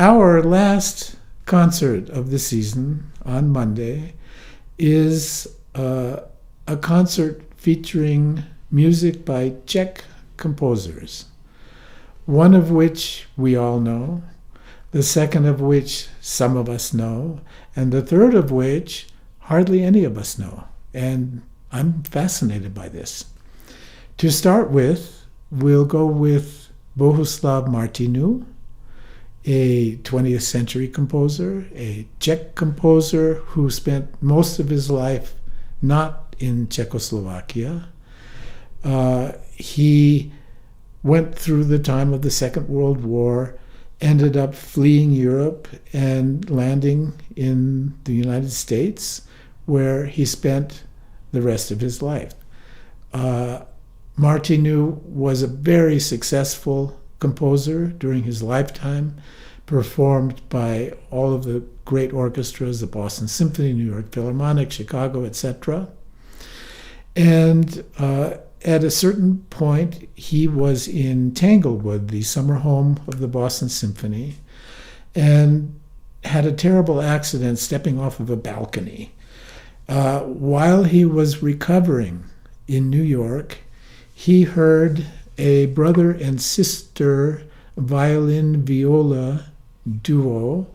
Our last concert of the season on Monday is a concert featuring music by Czech composers, one of which we all know, the second of which some of us know, and the third of which hardly any of us know. And I'm fascinated by this. To start with, we'll go with Bohuslav MARTINÜ, a 20th century composer, a Czech composer who spent most of his life not in Czechoslovakia. He went through the time of the Second World War, ended up fleeing Europe and landing in the United States, where he spent the rest of his life. MARTINÜ was a very successful composer during his lifetime, performed by all of the great orchestras, the Boston Symphony, New York Philharmonic, Chicago, etc. And at a certain point, he was in Tanglewood, the summer home of the Boston Symphony, and had a terrible accident stepping off of a balcony. While he was recovering in New York, he heard a brother and sister violin viola duo.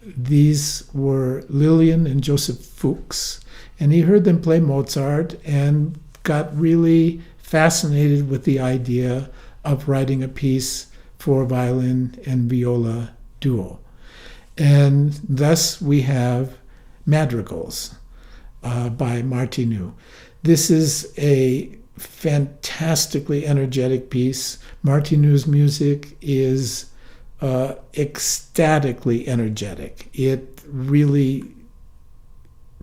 These were Lillian and Joseph Fuchs, and he heard them play Mozart and got really fascinated with the idea of writing a piece for violin and viola duo. And thus we have Madrigals by MARTINÜ. This is a fantastically energetic piece. MARTINÜ's music is ecstatically energetic. It really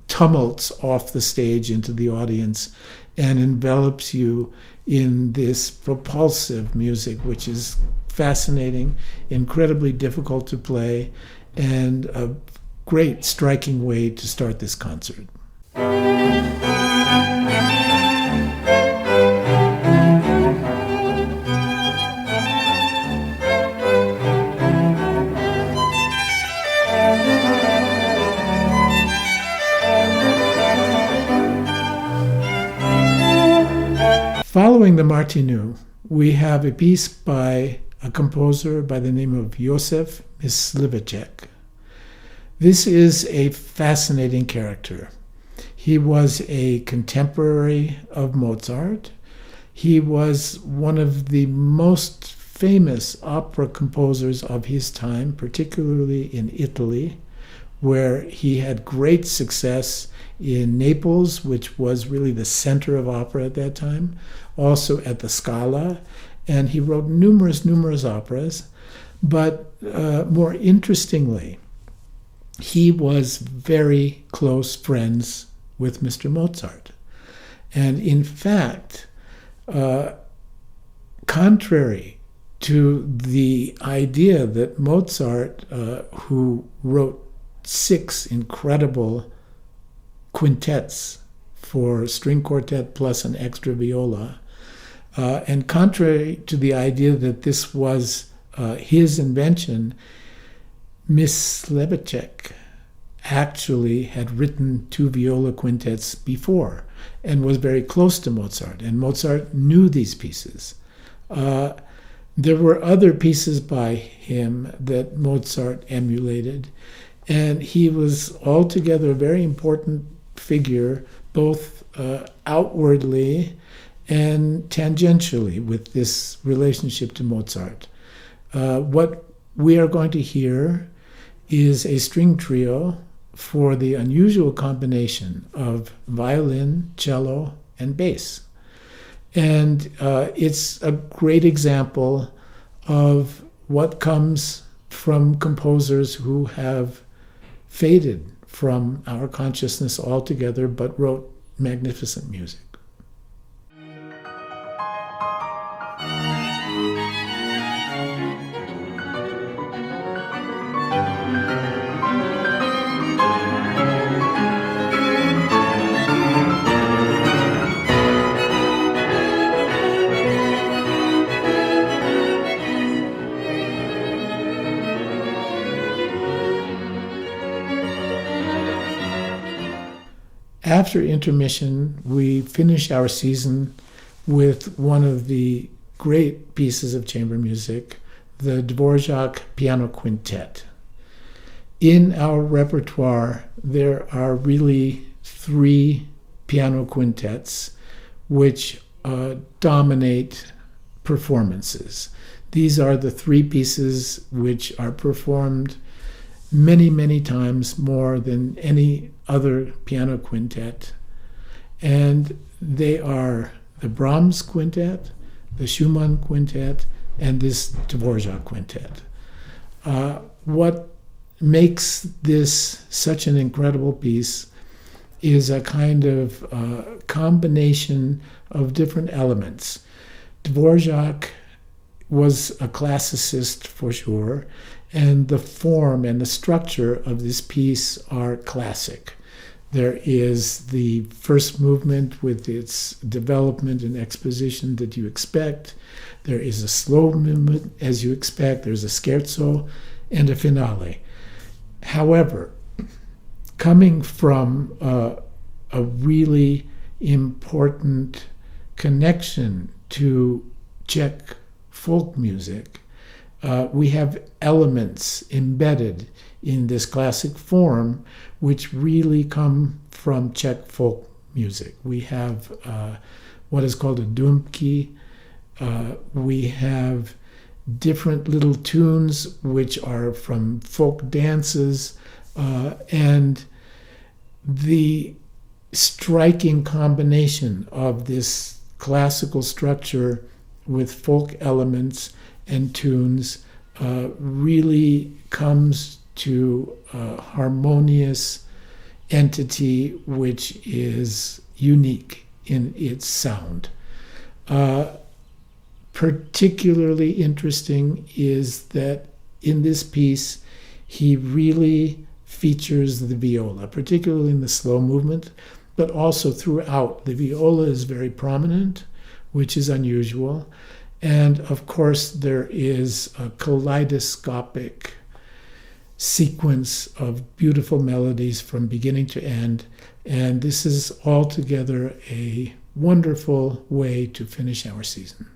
tumults off the stage into the audience and envelops you in this propulsive music, which is fascinating, incredibly difficult to play, and a great striking way to start this concert. Following the MARTINÜ, we have a piece by a composer by the name of Josef MYSLIVEČek. This is a fascinating character. He was a contemporary of Mozart. He was one of the most famous opera composers of his time, particularly in Italy, where he had great success in Naples, which was really the center of opera at that time, also at the Scala, and he wrote numerous operas. But more interestingly, he was very close friends with Mr. Mozart. And in fact, contrary to the idea that Mozart, who wrote 6 incredible quintets for string quartet plus an extra viola, and contrary to the idea that this was his invention, MYSLIVEČek actually had written 2 viola quintets before and was very close to Mozart, and Mozart knew these pieces. There were other pieces by him that Mozart emulated, and he was altogether a very important figure, both outwardly and tangentially, with this relationship to Mozart. What we are going to hear is a string trio for the unusual combination of violin, cello, and bass. And it's a great example of what comes from composers who have faded from our consciousness altogether, but wrote magnificent music. After intermission, we finish our season with one of the great pieces of chamber music, the DVORŽÁK Piano Quintet. In our repertoire, there are really 3 piano quintets which dominate performances. These are the 3 pieces which are performed many, many times more than any other piano quintet. And they are the Brahms Quintet, the Schumann Quintet, and this DVORŽÁK Quintet. What makes this such an incredible piece is a kind of combination of different elements. DVORŽÁK was a classicist for sure, and the form and the structure of this piece are classic. There is the first movement with its development and exposition that you expect. There is a slow movement as you expect. There's a scherzo and a finale. However, coming from a really important connection to Czech folk music, we have elements embedded in this classic form which really come from Czech folk music. We have what is called a dumky. We have different little tunes which are from folk dances, and the striking combination of this classical structure with folk elements and tunes really comes to a harmonious entity which is unique in its sound. Particularly interesting is that in this piece he really features the viola, particularly in the slow movement, but also throughout. The viola is very prominent, which is unusual. And of course, there is a kaleidoscopic sequence of beautiful melodies from beginning to end. And this is altogether a wonderful way to finish our season.